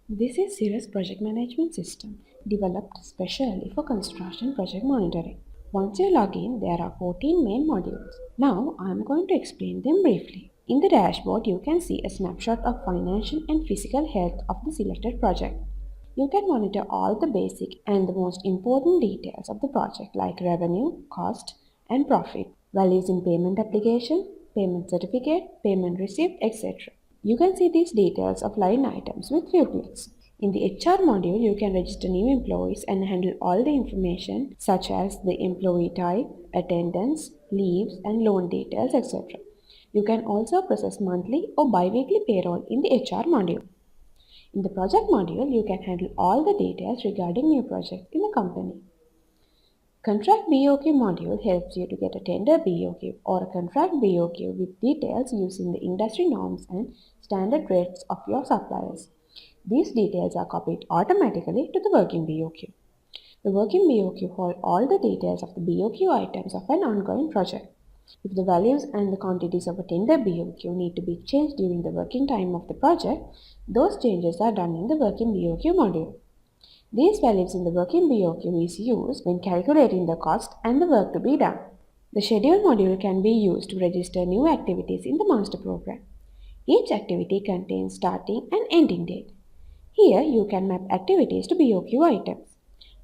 This is Cirrus Project Management System, developed specially for construction project monitoring. Once you log in, there are 14 main modules. Now, I am going to explain them briefly. In the dashboard, you can see a snapshot of financial and physical health of the selected project. You can monitor all the basic and the most important details of the project like revenue, cost, and profit, values in payment application, payment certificate, payment received, etc. You can see these details of line items with few clicks. In the HR module, you can register new employees and handle all the information such as the employee type, attendance, leaves, and loan details, etc. You can also process monthly or bi-weekly payroll in the HR module. In the project module, you can handle all the details regarding new projects in the company. Contract BOQ module helps you to get a tender BOQ or a contract BOQ with details using the industry norms and standard rates of your suppliers. These details are copied automatically to the working BOQ. The working BOQ holds all the details of the BOQ items of an ongoing project. If the values and the quantities of a tender BOQ need to be changed during the working time of the project, those changes are done in the working BOQ module. These values in the working BOQ is used when calculating the cost and the work to be done. The schedule module can be used to register new activities in the master program. Each activity contains starting and ending date. Here you can map activities to BOQ items.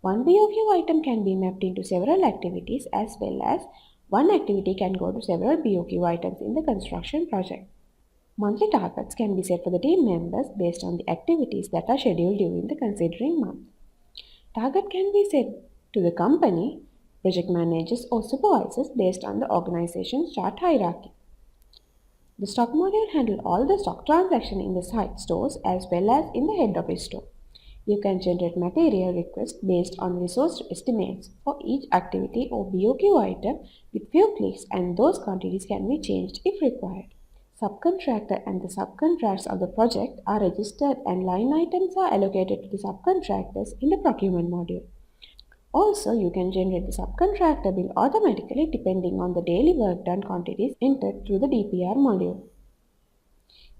One BOQ item can be mapped into several activities as well as one activity can go to several BOQ items in the construction project. Monthly targets can be set for the team members based on the activities that are scheduled during the considering month. Target can be set to the company, project managers or supervisors based on the organization's chart hierarchy. The stock module handles all the stock transactions in the site stores as well as in the head office store. You can generate material requests based on resource estimates for each activity or BOQ item with few clicks, and those quantities can be changed if required. Subcontractor and the subcontracts of the project are registered and line items are allocated to the subcontractors in the procurement module. Also, you can generate the subcontractor bill automatically depending on the daily work done quantities entered through the DPR module.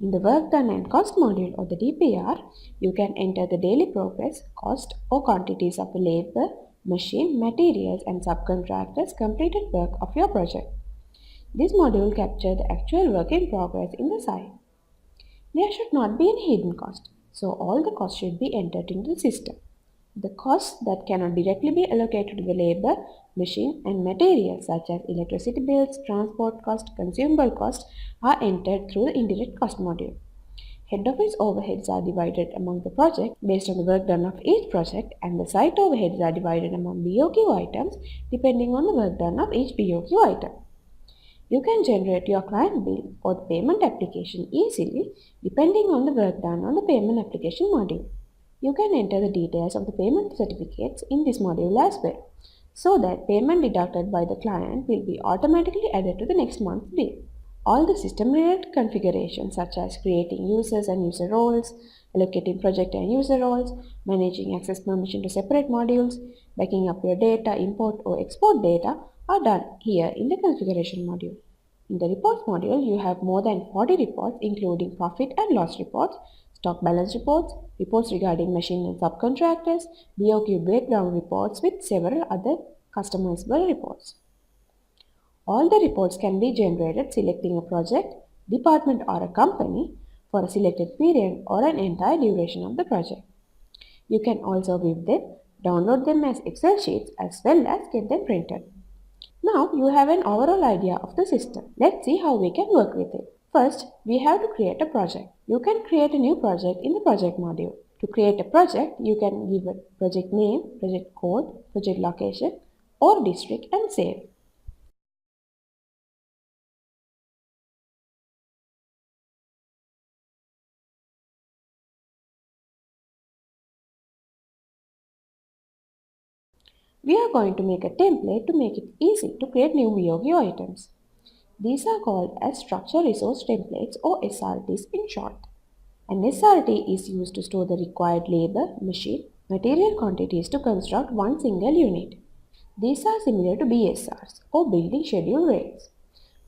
In the work done and cost module or the DPR, you can enter the daily progress, cost or quantities of the labor, machine, materials and subcontractors completed work of your project. This module captures the actual work in progress in the site. There should not be any hidden cost, so all the costs should be entered into the system. The costs that cannot directly be allocated to the labor, machine and materials such as electricity bills, transport cost, consumable cost are entered through the indirect cost module. Head office overheads are divided among the project based on the work done of each project, and the site overheads are divided among BOQ items depending on the work done of each BOQ item. You can generate your client bill or the payment application easily depending on the work done on the payment application module. You can enter the details of the payment certificates in this module as well, so that payment deducted by the client will be automatically added to the next month's bill. All the system-related configurations such as creating users and user roles, allocating project and user roles, managing access permission to separate modules, backing up your data, import or export data are done here in the configuration module. In the reports module, you have more than 40 reports including profit and loss reports, stock balance reports, reports regarding machine and subcontractors, BOQ breakdown reports with several other customizable reports. All the reports can be generated selecting a project, department or a company for a selected period or an entire duration of the project. You can also view them, download them as Excel sheets as well as get them printed. Now you have an overall idea of the system. Let's see how we can work with it. First, we have to create a project. You can create a new project in the project module. To create a project, you can give a project name, project code, project location or district and save. We are going to make a template to make it easy to create new BOQ items. These are called as Structure Resource Templates or SRTs in short. An SRT is used to store the required labor, machine, material quantities to construct one single unit. These are similar to BSRs or building schedule rates.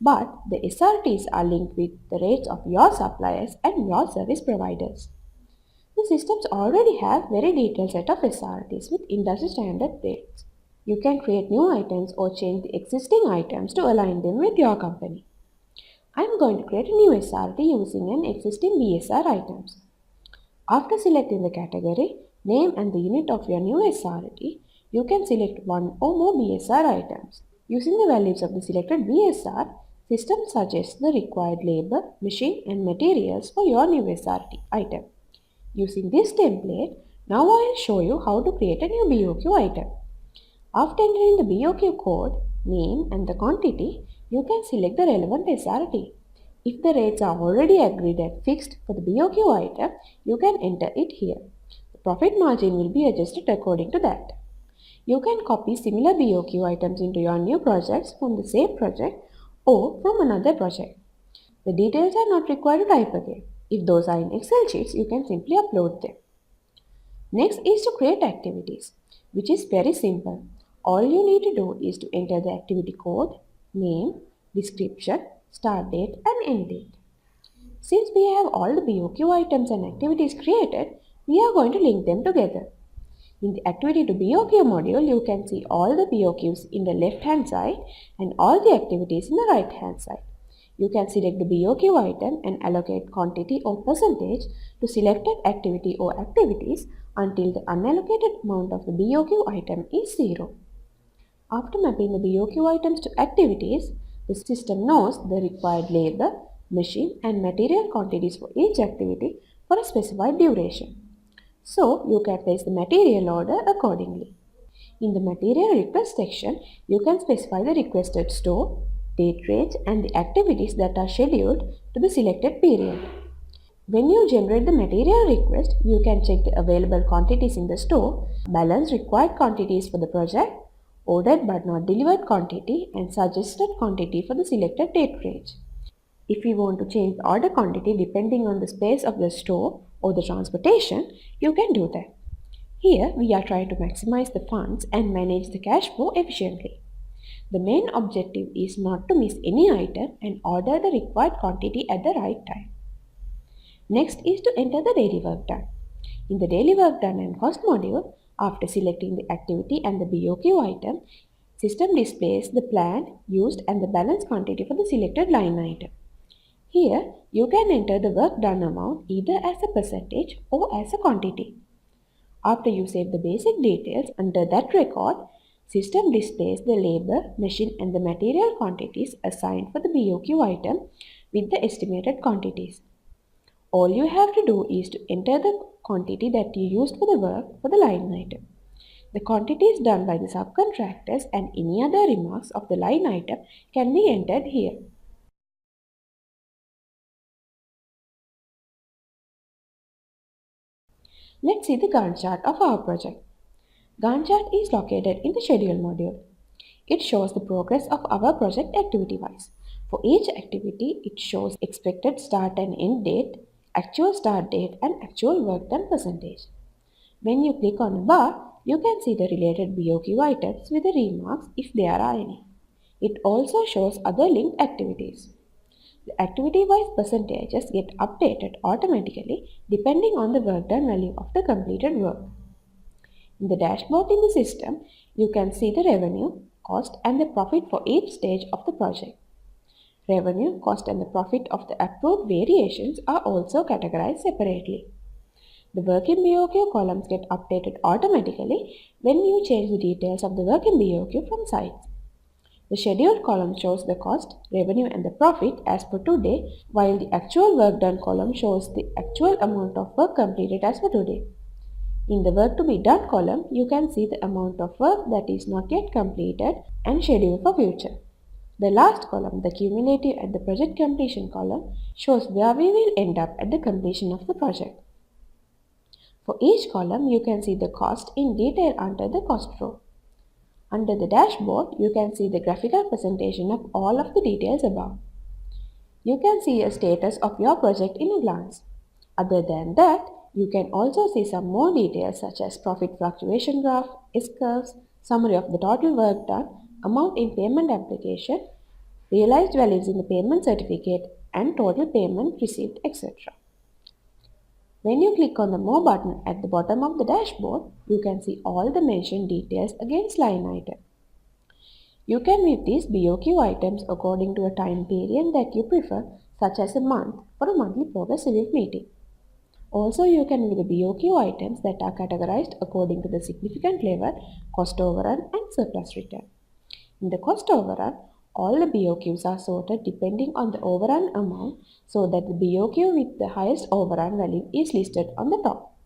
But the SRTs are linked with the rates of your suppliers and your service providers. The systems already have very detailed set of SRTs with industry standard dates. You can create new items or change the existing items to align them with your company. I am going to create a new SRT using an existing BSR items. After selecting the category, name and the unit of your new SRT, you can select one or more BSR items. Using the values of the selected BSR, system suggests the required labor, machine and materials for your new SRT item. Using this template, now I will show you how to create a new BOQ item. After entering the BOQ code, name and the quantity, you can select the relevant SRT. If the rates are already agreed and fixed for the BOQ item, you can enter it here. The profit margin will be adjusted according to that. You can copy similar BOQ items into your new projects from the same project or from another project. The details are not required to type again. If those are in Excel sheets, you can simply upload them. Next is to create activities, which is very simple. All you need to do is to enter the activity code, name, description, start date and end date. Since we have all the BOQ items and activities created, we are going to link them together. In the activity to BOQ module, you can see all the BOQs in the left hand side and all the activities in the right hand side. You can select the BOQ item and allocate quantity or percentage to selected activity or activities until the unallocated amount of the BOQ item is 0. After mapping the BOQ items to activities, the system knows the required labor, machine and material quantities for each activity for a specified duration. So, you can place the material order accordingly. In the material request section, you can specify the requested store, date range and the activities that are scheduled to the selected period. When you generate the material request, you can check the available quantities in the store, balance required quantities for the project, ordered but not delivered quantity and suggested quantity for the selected date range. If you want to change the order quantity depending on the space of the store or the transportation, you can do that. Here, we are trying to maximize the funds and manage the cash flow efficiently. The main objective is not to miss any item and order the required quantity at the right time. Next is to enter the daily work done. In the daily work done and cost module, after selecting the activity and the BOQ item, system displays the planned, used and the balance quantity for the selected line item. Here, you can enter the work done amount either as a percentage or as a quantity. After you save the basic details under that record, system displays the labor, machine and the material quantities assigned for the BOQ item with the estimated quantities. All you have to do is to enter the quantity that you used for the work for the line item. The quantities done by the subcontractors and any other remarks of the line item can be entered here. Let's see the Gantt chart of our project. Gantt chart is located in the schedule module. It shows the progress of our project activity-wise. For each activity, it shows expected start and end date, actual start date and actual work done percentage. When you click on a bar, you can see the related BOQ items with the remarks if there are any. It also shows other linked activities. The activity-wise percentages get updated automatically depending on the work done value of the completed work. In the dashboard in the system, you can see the revenue, cost and the profit for each stage of the project. Revenue, cost and the profit of the approved variations are also categorized separately. The work in BOQ columns get updated automatically when you change the details of the work in BOQ from sites. The schedule column shows the cost, revenue and the profit as per today, while the actual work done column shows the actual amount of work completed as per today. In the work to be done column, you can see the amount of work that is not yet completed and scheduled for future. The last column, the cumulative at the project completion column, shows where we will end up at the completion of the project. For each column, you can see the cost in detail under the cost row. Under the dashboard, you can see the graphical presentation of all of the details above. You can see a status of your project in a glance. Other than that, you can also see some more details such as profit fluctuation graph, S-curves, summary of the total work done, amount in payment application, realized values in the payment certificate, and total payment received, etc. When you click on the More button at the bottom of the dashboard, you can see all the mentioned details against line item. You can view these BOQ items according to a time period that you prefer, such as a month for a monthly progress review meeting. Also, you can view the BOQ items that are categorized according to the significant level, cost overrun, and surplus return. In the cost overrun, all the BOQs are sorted depending on the overrun amount so that the BOQ with the highest overrun value is listed on the top.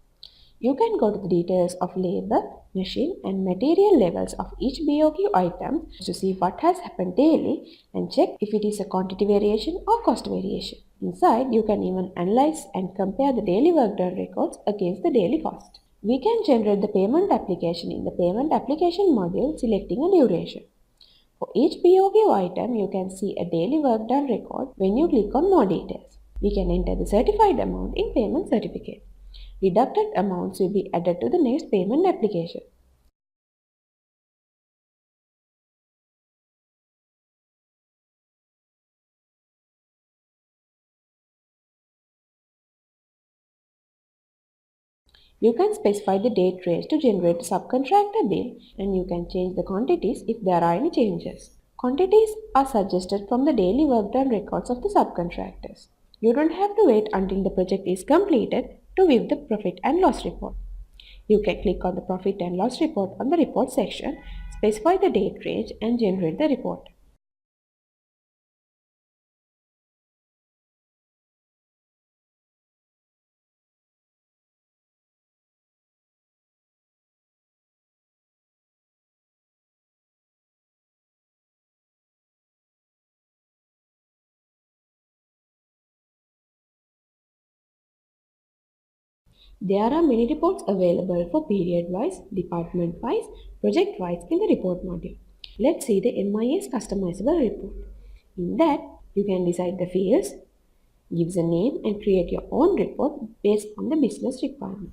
You can go to the details of labor, machine and material levels of each BOQ item to see what has happened daily and check if it is a quantity variation or cost variation. Inside, you can even analyze and compare the daily work done records against the daily cost. We can generate the payment application in the payment application module selecting a duration. For each BOQ item, you can see a daily work done record when you click on More Details. We can enter the certified amount in Payment Certificate. Deducted amounts will be added to the next payment application. You can specify the date range to generate the subcontractor bill, and you can change the quantities if there are any changes. Quantities are suggested from the daily work done records of the subcontractors. You don't have to wait until the project is completed to view the profit and loss report. You can click on the profit and loss report on the report section, specify the date range and generate the report. There are many reports available for period-wise, department-wise, project-wise in the report module. Let's see the MIS customizable report. In that, you can decide the fields, give a name and create your own report based on the business requirement.